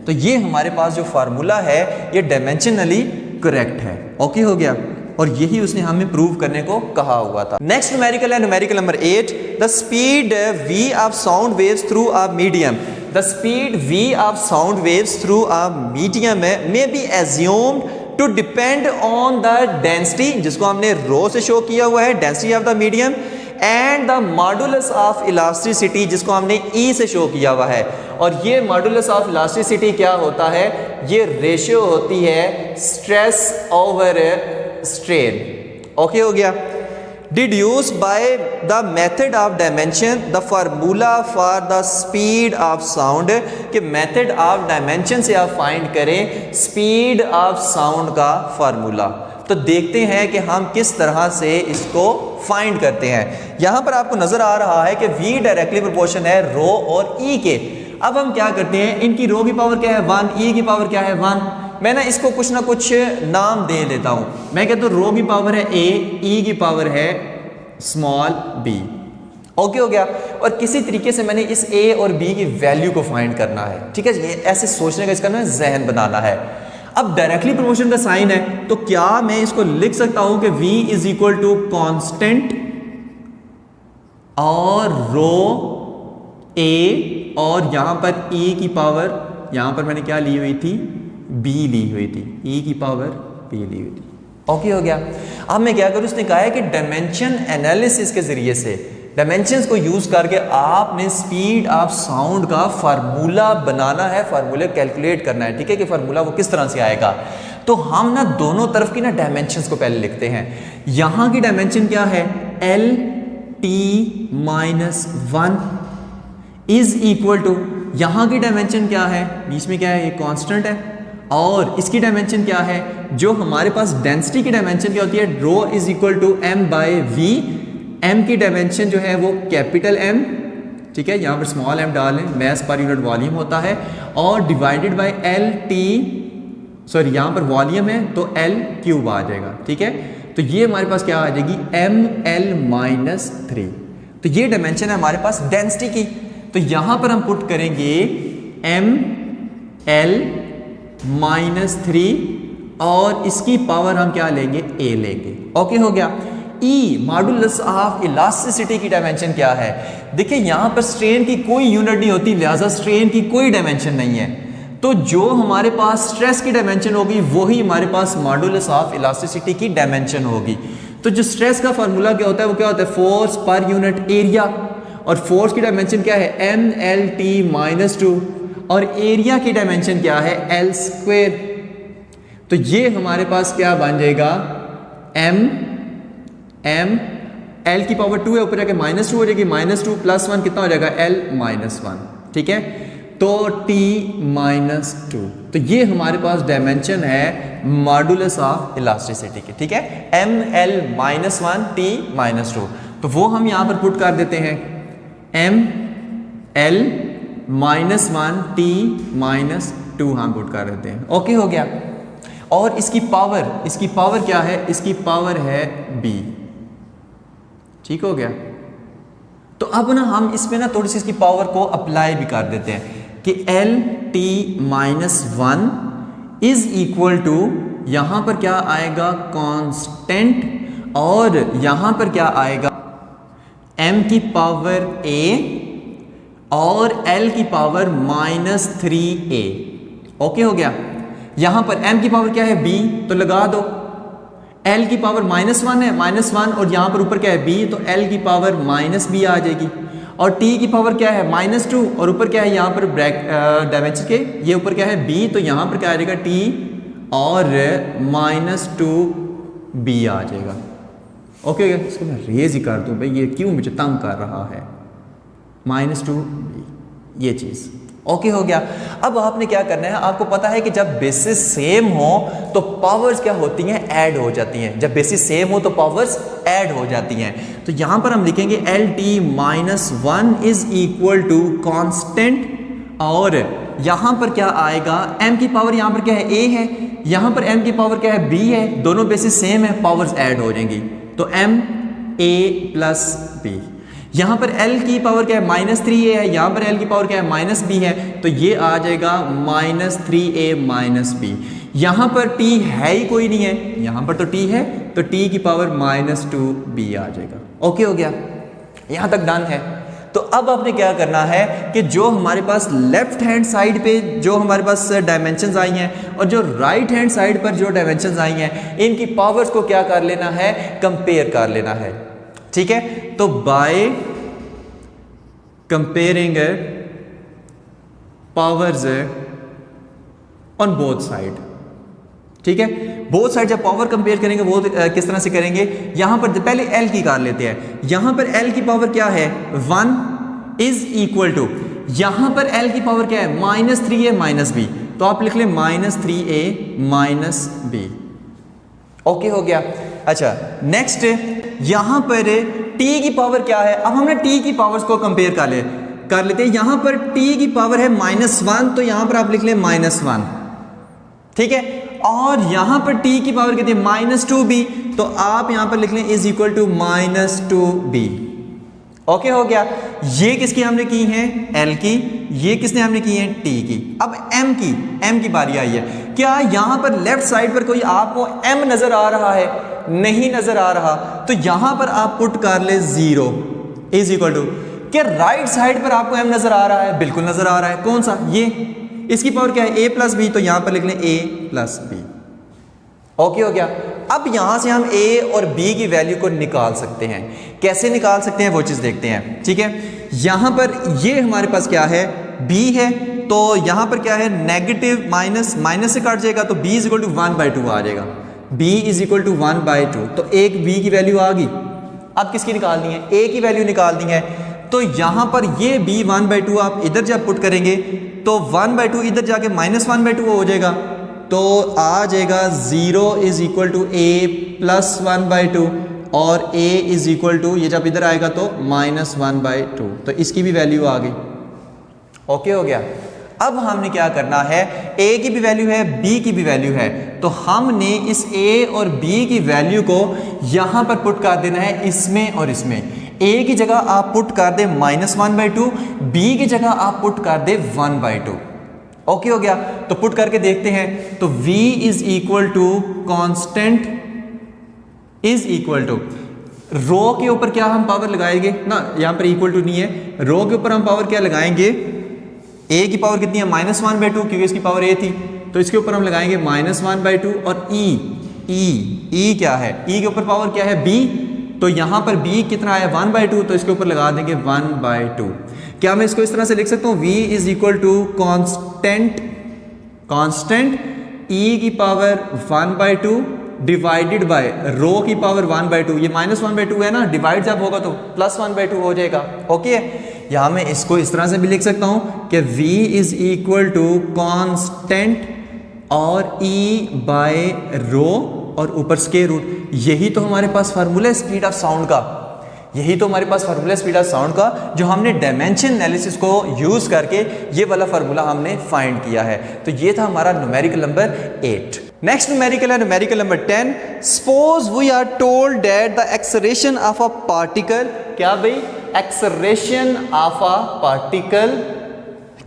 तो ये हमारे पास जो फार्मूला है ये डायमेंशनली करेक्ट है। ओके हो गया? और यही उसने हमें प्रूव करने को कहा हुआ था। नेक्स्ट न्यूमेरिकल है numerical number 8। The speed v of sound waves through a medium. The speed v of sound waves through a medium may be assumed to depend on the density, जिसको हमने rho से show किया हुआ है, density of the medium, and the modulus of elasticity, जिसको हमने E से show किया हुआ है। और ये मॉडुलस ऑफ इलास्टिसिटी क्या होता है? ये रेशियो होती है स्ट्रेस ओवर स्ट्रेन। ओके हो गया? Deduce by the method of dimension the formula for the speed of sound, कि मेथड ऑफ डायमेंशन से आप फाइंड करें स्पीड ऑफ साउंड का फार्मूला। तो देखते हैं कि हम किस तरह से इसको फाइंड करते हैं। यहां पर आपको नजर आ रहा है कि v डायरेक्टली प्रोपोर्शन है रो और E के। अब हम क्या करते हैं? इनकी रो की पावर क्या है? 1, E की पावर क्या है? 1। मैं ना इसको कुछ ना कुछ नाम दे देता हूं। मैं कहता हूं रो की पावर है A, E की पावर है स्मॉल b। ओके हो गया? और किसी तरीके से मैंने इस A और B की वैल्यू को फाइंड करना है। ठीक है, ये ऐसे सोचने का इसका ना जहन बनाना है। अब डायरेक्टली प्रोपोर्शन का साइन है, तो क्या मैं इसको लिख सकता हूं कि v is equal to constant और रो A, और यहां पर E की पावर, यहां पर मैंने क्या ली हुई थी? B ली हुई थी, E की पावर B ली हुई थी। ओके हो गया? अब मैं क्या करूं? उसने कहा है कि डायमेंशन एनालिसिस के जरिए से, डायमेंशंस को यूज करके आपने स्पीड ऑफ साउंड का फार्मूला बनाना है, फार्मूला कैलकुलेट करना है। ठीक है, कि फार्मूला वो किस तरह से आएगा। तो हम ना दोनों तरफ की ना डायमेंशंस को पहले लिखते हैं। यहां की डायमेंशन क्या है? LT-1 इज इक्वल टू, यहां की डायमेंशन क्या है? बीच में क्या है? ये कांस्टेंट है। और इसकी डायमेंशन क्या है? जो हमारे पास डेंसिटी की डायमेंशन क्या होती है? Rho is equal to m/v। m की डायमेंशन जो है वो कैपिटल M, ठीक है, यहाँ पर स्मॉल m डालें, मैस पर यूनिट वॉल्यूम होता है, और डिवाइडेड बाय LT, सॉरी यहाँ पर वॉल्यूम है तो L³ आ जाएगा। ठीक है, तो ये हमारे पास क्या आ जाएगी? mL-3। तो ये डायमेंशन है हमारे पास डेंसिटी की। तो यहाँ पर हम पुट करेंगे mL-3 और इसकी पावर हम क्या लेंगे? A लेंगे। ओके हो गया? E मॉडुलस ऑफ इलास्टिसिटी की डायमेंशन क्या है? देखिए यहाँ पर स्ट्रेन की कोई यूनिट नहीं होती, लिहाजा स्ट्रेन की कोई डायमेंशन नहीं है। तो जो हमारे पास स्ट्रेस की डायमेंशन होगी वही हमारे पास मॉडुलस ऑफ इलास्टिसिटी की डायमेंशन होगी। तो जो स्ट्रेस का फार्मूला क्या होता है? वो क्या होता है? Force per unit area. और फोर्स की डायमेंशन क्या है? mL-T-2। और एरिया की डायमेंशन क्या है? L²। तो ये हमारे पास क्या बन जाएगा? L की पावर 2 है, ऊपर जाके -2 हो जाएगी, -2 + 1 कितना हो जाएगा? L-1। ठीक है, तो T-2। तो ये हमारे पास डायमेंशन है मॉडुलस ऑफ इलास्टिसिटी की। ठीक है, mL-1 T-2। तो वो हम यहां पर पुट कर देते हैं, mL-1 T-2 हम पुट कर देते हैं। ओके हो गया? और इसकी पावर क्या है, इसकी पावर है b। ठीक हो गया। तो अब ना हम इसमें ना थोड़ी सी इसकी पावर को अप्लाई भी कर देते हैं कि LT-1 इज इक्वल टू, यहां पर क्या आएगा कांस्टेंट, और यहां पर क्या आएगा m की पावर a और l की पावर -3a। ओके हो गया। यहां पर m की पावर क्या है b, तो लगा दो। l की पावर -1 है, -1, और यहां पर ऊपर क्या है b, तो l की पावर -b आ जाएगी। और t की पावर क्या है -2, और ऊपर क्या है यहाँ पर डायमेंशन के, ये ऊपर क्या है b, तो यहां पर क्या आ जाएगा t और -2b आ जाएगा। ओके, इसको मैं रेज ही कर दूं भाई, ये क्यों मुझे तंग कर रहा है, -2b, ये चीज़। ओके हो गया। अब आपने क्या करना है, आपको पता है कि जब बेसिस सेम हो तो पावर्स क्या होती हैं, ऐड हो जाती हैं। जब बेसिस सेम हो तो पावर्स ऐड हो जाती हैं। तो यहां पर हम लिखेंगे LT-1 is equal to constant, और यहां पर क्या आएगा, m की पावर यहां पर क्या है a है, यहां पर m की पावर क्या है b है, दोनों बेसिस सेम है, पावर्स ऐड हो जाएंगी। तो m a प्लस b। यहां पर l की पावर क्या है -3a है, यहां पर l की पावर क्या है -b है, तो ये आ जाएगा -3a -b। यहां पर t है ही कोई नहीं है, यहां पर तो t है, तो t की पावर -2b आ जाएगा। ओके हो गया, यहां तक डन है। तो अब आपने क्या करना है कि जो हमारे पास लेफ्ट हैंड साइड पे जो हमारे पास डायमेंशंस आई हैं और जो राइट हैंड साइड पर जो डायमेंशंस आई हैं, इनकी पावर्स को क्या कर लेना है, कंपेयर कर लेना है। ठीक है, तो by comparing powers on both side, ठीक है, बोथ साइड जब पावर कंपेयर करेंगे वो किस तरह से करेंगे, यहां पर पहले L की कर लेते हैं। यहां पर L की पावर क्या है 1 इज इक्वल टू, यहां पर L की पावर क्या है -3a -b, तो आप लिख ले -3a -b। ओके हो गया। अच्छा, नेक्स्ट यहां पर t की पावर क्या है, अब हमने t की पावर्स को कंपेयर कर लेते हैं। यहां पर t की पावर है -1, तो यहां पर आप लिख ले -1, ठीक है, और यहां पर t की पावर कितनी है -2b, तो आप यहां पर लिख लें is equal to -2b। Okay हो गया। ये किसकी हमने की है, L की, ये किसने हमने की है, T की। अब M की बारी आई है। क्या यहां पर लेफ्ट साइड पर कोई आपको M नजर आ रहा है, नहीं नजर आ रहा, तो यहां पर आप पुट कर ले 0 इज इक्वल टू, क्या राइट साइड पर आपको M नजर आ रहा है, बिल्कुल नजर आ रहा है। कौन सा, ये, इसकी पावर क्या है a प्लस बी, तो यहां पर लिख लें a प्लस बी। ओके हो गया। अब यहां से हम a और b की वैल्यू को निकाल सकते हैं। कैसे निकाल सकते हैं वो चीज देखते हैं। ठीक है, यहां पर ये हमारे पास क्या है, b है, तो यहां पर क्या है नेगेटिव माइनस से काट जाएगा, तो b इज इक्वल टू 1/2 आ जाएगा। b इज इक्वल टू 1/2, तो एक b की वैल्यू आ गई। अब किसकी निकालनी है, a की वैल्यू निकालनी है। तो यहां पर ये b 1/2 आप इधर जब पुट करेंगे तो 1/2 इधर जाके -1/2 हो जाएगा, तो आ जाएगा 0 is equal to a plus 1/2, और a इज इक्वल टू, ये जब इधर आएगा तो -1/2, तो इसकी भी वैल्यू आ गई। ओके हो गया। अब हमने क्या करना है, a की भी वैल्यू है, b की भी वैल्यू है, तो हमने इस a और b की वैल्यू को यहां पर पुट कर देना है, इसमें और इसमें। a की जगह आप पुट कर दे -1/2, b की जगह आप पुट कर दे 1/2। ओके हो गया। तो पुट करके देखते हैं, तो v is equal to constant is equal to, rho के ऊपर क्या हम पावर लगाएंगे ना, यहां पर इक्वल टू नहीं है, रो के ऊपर हम पावर क्या लगाएंगे, a की पावर कितनी है -1/2, क्योंकि इसकी पावर a थी, तो इसके ऊपर हम लगाएंगे -1/2, और e क्या है, e के ऊपर पावर क्या है b, तो यहां पर b कितना है 1/2, तो इसके ऊपर लगा देंगे 1/2। क्या मैं इसको इस तरह से लिख सकता हूं, v is equal to constant e की पावर 1/2 डिवाइडेड बाय रो की पावर 1/2, ये -1/2 है ना, डिवाइड जब होगा तो +1/2 हो जाएगा। ओके, यहां मैं इसको इस तरह से भी लिख सकता हूं कि v is equal to constant और e बाय रो और ऊपर स्क्वायर रूट। यही तो हमारे पास फार्मूला है स्पीड ऑफ साउंड का, यही तो हमारे पास फार्मूला स्पीड ऑफ साउंड का, जो हमने डायमेंशन एनालिसिस को यूज करके ये वाला फार्मूला हमने फाइंड किया है। तो ये था हमारा न्यूमेरिकल नंबर 8। नेक्स्ट न्यूमेरिकल है numerical number 10। Suppose we are told that the acceleration of a particle, क्या भाई, एक्सेलरेशन ऑफ अ पार्टिकल,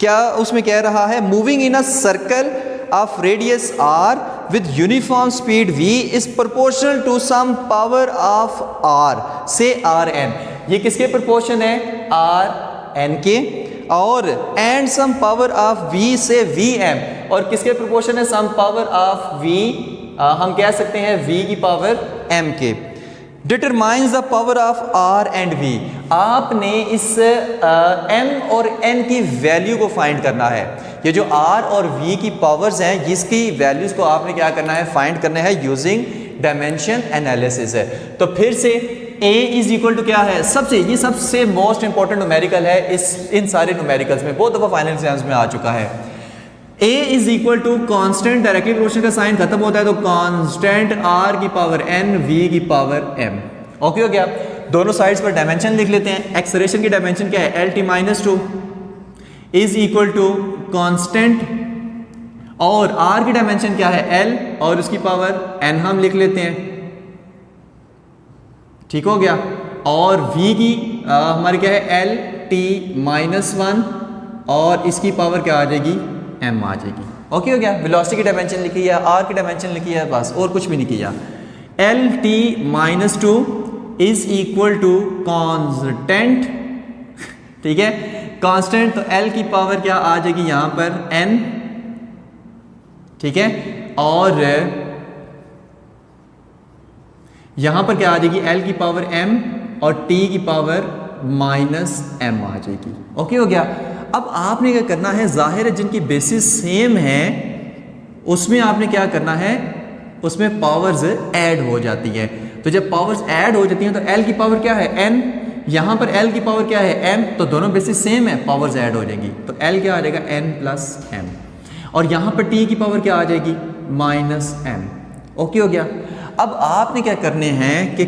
क्या उसमें कह रहा है, moving in a circle of radius r with uniform speed v is proportional to some power of r, से rn, ये किसके प्रोपोर्शन है, rn के, और and some power of v से vm, और किसके प्रोपोर्शन है, सम पावर ऑफ v, हम कह सकते हैं v की पावर m के। Determines the power of r and v, आपने इस m और n की वैल्यू को फाइंड करना है। ये जो r और v की पावर्स हैं, इसकी वैल्यूज को आपने क्या करना है, फाइंड करना है यूजिंग डायमेंशन एनालिसिस है। तो फिर से a इज इक्वल टू क्या है, ये सबसे मोस्ट इंपॉर्टेंट न्यूमेरिकल है इन सारे न्यूमेरिकल्स में, बहुत दफ़ा फाइनल एग्जाम्स में आ चुका है। a is equal to constant, directly proportional का साइन खत्म होता है तो कॉन्स्टेंट r की पावर n, v की पावर m। ओके हो गया। दोनों साइड्स पर डायमेंशन लिख लेते हैं। एक्सेलरेशन की डायमेंशन क्या है, lt-2 is equal to constant, और r की डायमेंशन क्या है, l, और उसकी पावर n हम लिख लेते हैं, ठीक हो गया। और v की हमारी क्या है, lt-1, और इसकी पावर क्या आ जाएगी, m आ जाएगी। ओके हो गया। वेलोसिटी की डायमेंशन लिखी है, r की डायमेंशन लिखी है, बस और कुछ भी नहीं किया। lt-2 is equal to constant, ठीक है, कांस्टेंट, तो l की पावर क्या आ जाएगी यहाँ पर, n, ठीक है, और यहाँ पर क्या आ जाएगी, l की पावर m, और t की पावर -m आ जाएगी। ओके हो गया। अब आपने क्या करना है, जाहिर है जिनकी बेसिस सेम है उसमें आपने क्या करना है, उसमें पावर्स ऐड हो जाती है। तो जब पावर्स ऐड हो जाती हैं तो l की पावर क्या है, n, यहाँ पर l की पावर क्या है, m, तो दोनों बेसिस सेम है, पावर्स ऐड हो जाएंगी, तो l क्या आ जाएगा, n प्लस m, और यहाँ पर t की पावर क्या आ जाएगी, -m। ओके हो गया। अब आपने क्या करने हैं कि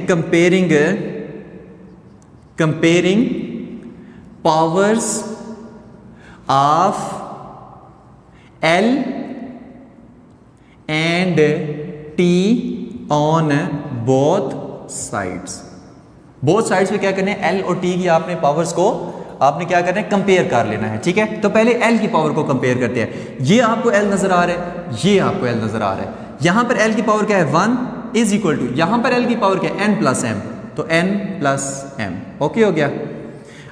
comparing powers of l and t on both sides पे क्या करना है, l और t की आपने पावर्स को आपने क्या करना है, कंपेयर कर लेना है, ठीक है। तो पहले l की पावर को कंपेयर करते हैं। ये आपको l नजर आ रहा है, ये आपको l नजर आ रहा है। यहां पर l की पावर क्या है, 1 इज इक्वल टू, यहां पर l की पावर क्या है, n प्लस m, तो n प्लस m। ओके हो गया।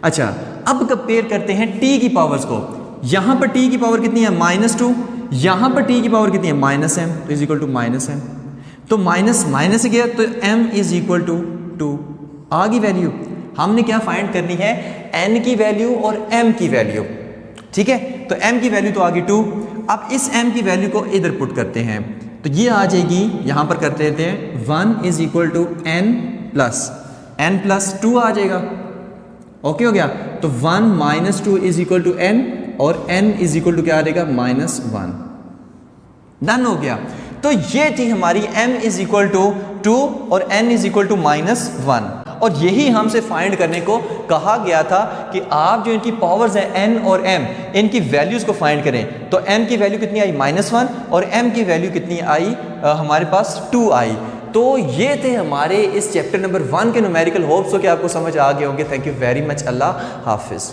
अच्छा, अब कंपेयर करते हैं t की पावर्स को। यहां पर t की पावर कितनी है, -2, यहां पर t की पावर कितनी है, -m, तो इज इक्वल टू -m, तो माइनस गया तो m इज इक्वल टू 2 आ गई वैल्यू। हमने क्या फाइंड करनी है, n की वैल्यू और m की वैल्यू, ठीक है। तो m की वैल्यू तो आ गई 2। अब इस m की वैल्यू को इधर पुट करते हैं, तो ये आ जाएगी, यहां पर करते रहते हैं, 1 is equal to n plus 2 आ जाएगा। ओके हो गया। तो 1 - 2 इज इक्वल टू n, और n इज इक्वल टू क्या आ जाएगा, -1। डन हो गया। तो ये थी हमारी m इज इक्वल टू 2 और n इज इक्वल टू -1, और यही हमसे फाइंड करने को कहा गया था कि आप जो इनकी पावर्स हैं n और m, इनकी वैल्यूज को फाइंड करें। तो n की वैल्यू कितनी आई, -1, और m की वैल्यू कितनी आई, हमारे पास 2 आई। तो ये थे हमारे इस चैप्टर नंबर 1 के न्यूमेरिकल। होप्स हो कि आपको समझ आ गए होंगे। Thank you very much. अल्लाह हाफिज़।